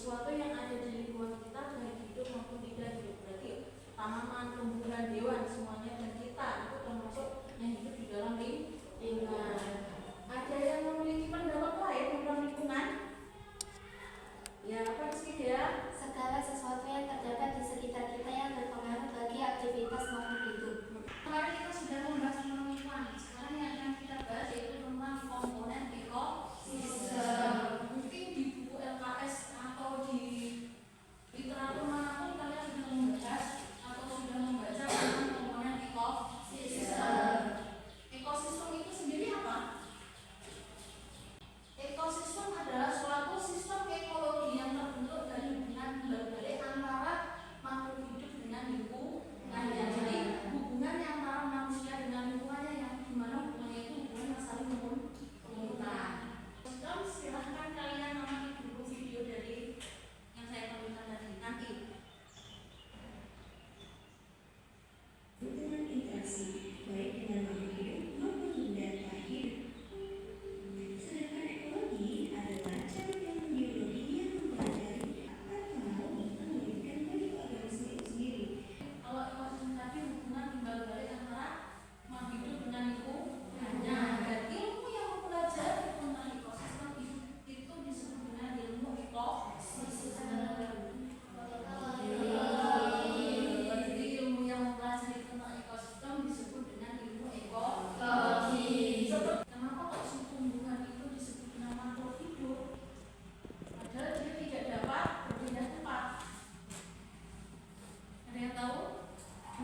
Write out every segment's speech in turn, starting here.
sesuatu yang ada di lingkungan kita, baik hidup maupun tidak hidup. Berarti tanaman, tumbuhan, hewan, semuanya dan kita itu termasuk yang hidup di dalam lingkungan. Ada yang memiliki pendapat lain tentang lingkungan? Ya, apa sih ya? Segala sesuatu yang terdapat di sekitar kita yang berpengaruh bagi aktivitas makhluk hidup. Kemarin kita sudah membahas tentang lingkungan. Sekarang yang akan kita bahas yaitu tentang komponen ekosistem. Mungkin di buku LKS atau di literatur manapun kalian sudah membahas atau sudah membaca tentang komponen ekosistem. Ekosistem itu sendiri apa? Ekosistem adalah suatu sistem ekologi yang terbentuk dari hubungan bolak-balik antara makhluk hidup dengan lingkungannya. Jadi hubungannya antara manusia dengan lingkungannya yang dimana hubungannya itu hubungan yang saling menguntungkan. Silahkan kalian amati dulu video dari yang saya tampilkan tadi nanti. Hubungan interaksi baik dengan makhluk hidup maupun benda tak hidup. Sedangkan ekologi adalah cabang biologi yang mempelajari atau menelitikan bagi organisme itu sendiri. Kalau ekosistem tadi hubungan timbal balik antara makhluk hidup dengan lingkungannya. Dan ilmu yang mempelajari tentang ekosistem itu disebut dengan ilmu ekosistem. Jadi ilmu yang mempelajari tentang ekosistem disebut dengan ilmu ekologi. Kenapa kok si tumbuhan itu disebut dengan makhluk hidup? Padahal dia tidak dapat berpindah tempat. Ada yang tahu?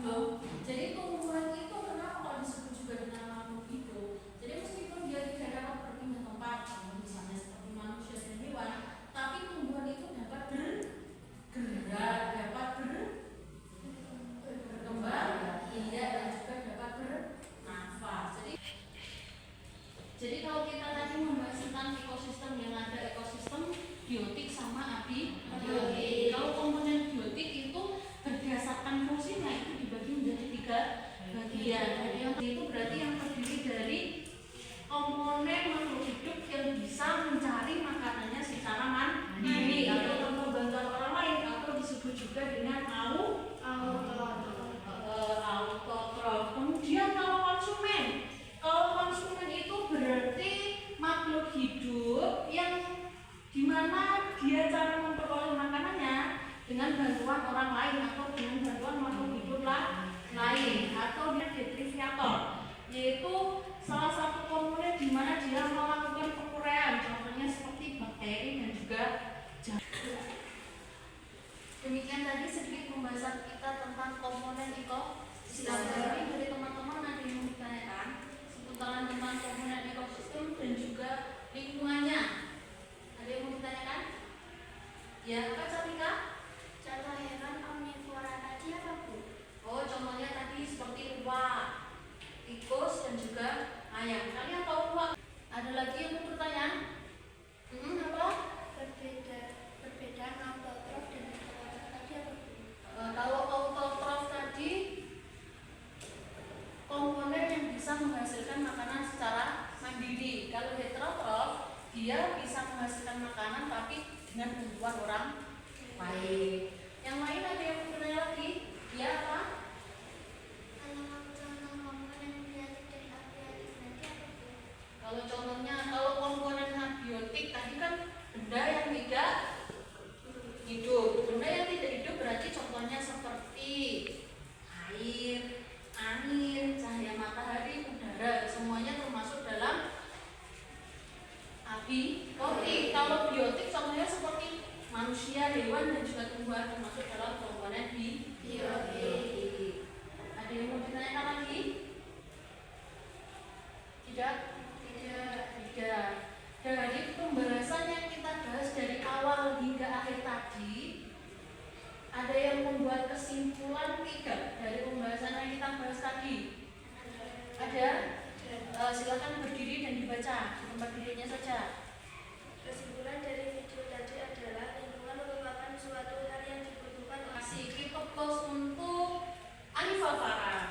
Belum. Jadi tumbuhan itu kenapa kok disebut juga dengan makhluk hidup? Jadi meskipun dia tidak dapat berpindah tempat, misalnya seperti manusia dan hewan, tapi tumbuhan itu dapat bergerak, dapat berkembang, iya, dan juga dapat bernafas. Jadi kalau kita tadi membahas tentang ekosistem yang ada ekosistem biotik sama abiotik. Kalau komponen biotik itu berdasarkan fungsinya itu dibagi menjadi 3 bagian. Jadi yang itu berarti yang terdiri dari komponen makhluk hidup yang bisa mencari makanannya secara mandiri atau tanpa bantuan orang lain atau disebut juga dengan autotrof. Kemudian kalau konsumen itu berarti makhluk hidup yang dimana dia cara memperoleh makanannya dengan bantuan orang lain atau dengan bantuan makhluk hidup lain atau dia detriviator, yaitu salah satu komponen di mana dia melakukan penguraian, contohnya seperti bakteri dan juga jamur. Demikian tadi sedikit pembahasan kita tentang komponen ekosistem. Tapi dari teman-teman ada yang ditanyakan seputaran tentang komponen ekosistem dan juga lingkungannya. Ada yang mau ditanyakan? Ya, Kak Carika? Contoh hewan omnivora tadi apa, Bu? Oh, contohnya tadi seperti uak, tikus dan juga ayam. Kalian tahu uak? Ada lagi yang mau bertanya? Apa? Perbedaan autotrof dan heterotrof tadi apa, Bu? Kalau autotrof tadi komponen yang bisa menghasilkan makanan secara mandiri. Kalau heterotrof dia bisa menghasilkan makanan tapi dengan bantuan orang lain. Yang lain ada yang bertanya lagi? Ya apa? Contoh komponen biotik dan abiotik nanti apa, Bu? Kalau contohnya, kalau komponen abiotik tadi kan benda yang tidak hidup. Benda yang tidak hidup berarti contohnya seperti air, angin, cahaya matahari, udara, semuanya termasuk dalam abiotik. Kalau biotik contohnya seperti manusia, hewan dan juga tumbuhan termasuk dalam komponen biotik. Ada yang mau ditanyakan lagi? Tidak. Dari pembahasan yang kita bahas dari awal hingga akhir tadi, ada yang membuat kesimpulan tidak dari pembahasan yang kita bahas tadi? Ada? Silakan berdiri dan dibaca di tempat dirinya saja. Kesimpulan dari video tadi adalah lingkungan merupakan suatu hal yang dibutuhkan oleh Kita untuk Anifavara.